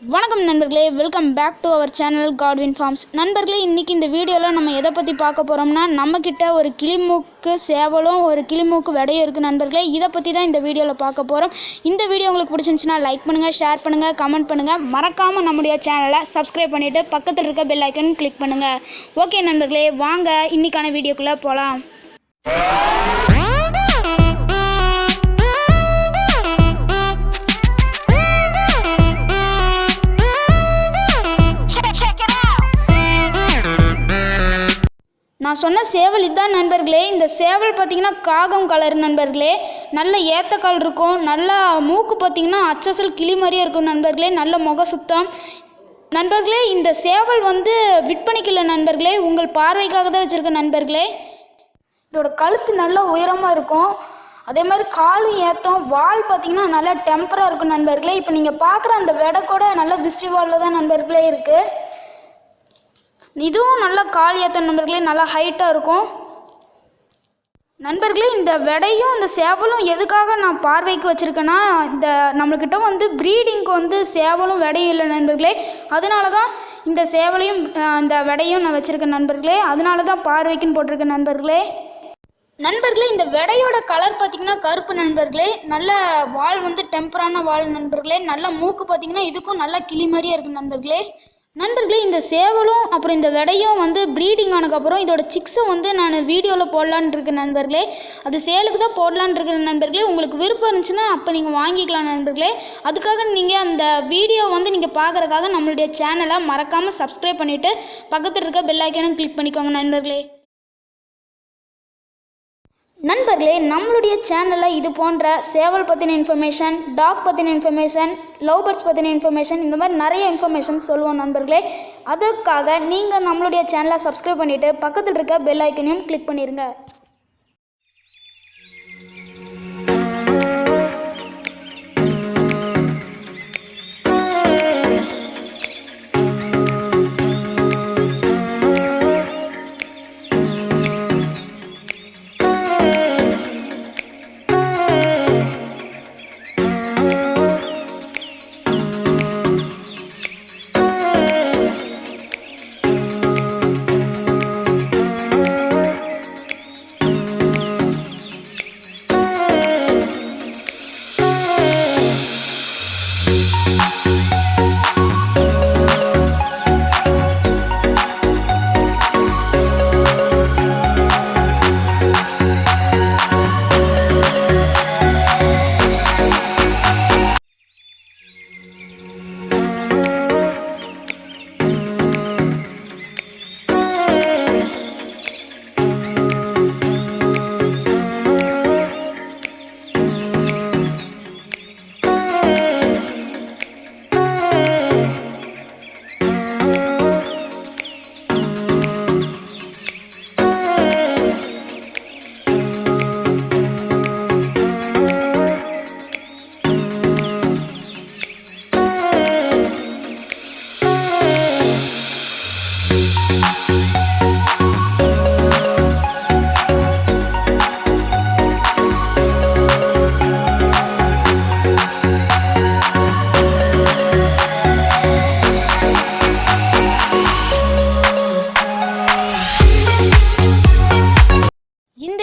வணக்கம் நண்பர்களே, welcome back to our channel Godwin farms. நண்பர்களே, இன்றைக்கி இந்த வீடியோவில் நம்ம எதை பற்றி பார்க்க போகிறோம்னா, நம்மக்கிட்ட ஒரு கிளிமூக்கு சேவலும் ஒரு கிளிமூக்கு விடையும் இருக்குது நண்பர்களே. இதை பற்றி தான் இந்த வீடியோவில் பார்க்க போகிறோம். இந்த வீடியோ உங்களுக்கு பிடிச்சிருந்துச்சுன்னா லைக் பண்ணுங்கள், ஷேர் பண்ணுங்கள், கமெண்ட் பண்ணுங்கள். மறக்காமல் நம்முடைய சேனலை சப்ஸ்கிரைப் பண்ணிவிட்டு பக்கத்தில் இருக்க பெல் ஐக்கன் கிளிக் பண்ணுங்கள். ஓகே நண்பர்களே, வாங்க இன்றைக்கான வீடியோக்குள்ளே போகலாம். நான் சொன்ன சேவல் இதுதான் நண்பர்களே. இந்த சேவல் பார்த்திங்கன்னா காகம் கலர் நண்பர்களே. நல்ல ஏத்தக்கால் இருக்கும், நல்லா மூக்கு பார்த்திங்கன்னா அச்சசல் கிளி மாதிரியே இருக்கும் நண்பர்களே. நல்ல முக சுத்தம் நண்பர்களே. இந்த சேவல் விற்பனைக்கில்லை நண்பர்களே, உங்கள் பார்வைக்காக தான் வச்சுருக்கேன் நண்பர்களே. இதோட கழுத்து நல்லா உயரமாக இருக்கும், அதே மாதிரி காலும் ஏற்றம், வால் பார்த்திங்கன்னா நல்லா டெம்பராக இருக்கும் நண்பர்களே. இப்போ நீங்கள் பார்க்குற அந்த வெடை கூட நல்ல விசிறி வாலில் தான் நண்பர்களே இருக்குது. இதுவும் நல்லா கால் ஏற்ற நண்பர்களே, நல்லா ஹைட்டாக இருக்கும் நண்பர்களே. இந்த வெடையும் இந்த சேவலும் எதுக்காக நான் பார்வைக்கு வச்சுருக்கேன்னா, இந்த நம்மக்கிட்ட ப்ரீடிங்க்கு சேவலும் வெடையும் இல்லை நண்பர்களே. அதனால தான் இந்த சேவலையும் இந்த வெடையும் நான் வச்சுருக்கேன் நண்பர்களே. அதனால தான் பார்வைக்குன்னு போட்டிருக்கேன் நண்பர்களே. இந்த வெடையோட கலர் பார்த்திங்கன்னா கருப்பு நண்பர்களே. நல்ல வால் டெம்பரான வால் நண்பர்களே. நல்ல மூக்கு பார்த்திங்கன்னா இதுக்கும் நல்லா கிளி மாதிரியே இருக்குது நண்பர்களே. இந்த சேவலும் அப்புறம் இந்த வெடையும் ப்ரீடிங் ஆனதுக்கப்புறம் இதோட சிக்ஸை நான் வீடியோவில் போடலான்னு இருக்கேன் நண்பர்களே. அது சேலுக்கு தான் போடலான்னு இருக்கிற நண்பர்களே. உங்களுக்கு விருப்பம் இருந்துச்சுன்னா அப்போ நீங்கள் வாங்கிக்கலாம் நண்பர்களே. அதுக்காக நீங்கள் அந்த வீடியோ நீங்கள் பார்க்குறதுக்காக நம்மளுடைய சேனலை மறக்காமல் சப்ஸ்கிரைப் பண்ணிவிட்டு பக்கத்தில் இருக்க பெல் ஐக்கானும் கிளிக் பண்ணிக்கோங்க நண்பர்களே. நம்மளுடைய சேனலில் இது போன்ற சேவல் பற்றின இன்ஃபர்மேஷன், டாக் பற்றின இன்ஃபர்மேஷன், லவ் பேர்ட்ஸ் பற்றின இன்ஃபர்மேஷன், இந்த மாதிரி நிறைய இன்ஃபர்மேஷன் சொல்லுவோம் நண்பர்களே. அதுக்காக நீங்கள் நம்மளுடைய சேனலை சப்ஸ்கிரைப் பண்ணிவிட்டு பக்கத்தில் இருக்க பெல் ஐக்கனையும் கிளிக் பண்ணிடுங்க.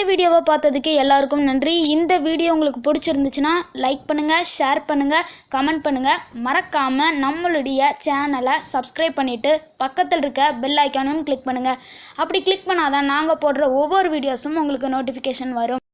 வீடியோவை பார்த்ததுக்கு எல்லாருக்கும் நன்றி. இந்த வீடியோ உங்களுக்கு பிடிச்சிருந்துச்சுன்னா லைக் பண்ணுங்கள், ஷேர் பண்ணுங்கள், கமெண்ட் பண்ணுங்கள். மறக்காமல் நம்மளுடைய சேனலை சப்ஸ்கிரைப் பண்ணிவிட்டு பக்கத்தில் இருக்க பெல் ஐக்கானையும் கிளிக் பண்ணுங்கள். அப்படி கிளிக் பண்ணாதான் நாங்கள் போடுற ஒவ்வொரு வீடியோஸும் உங்களுக்கு நோட்டிஃபிகேஷன் வரும்.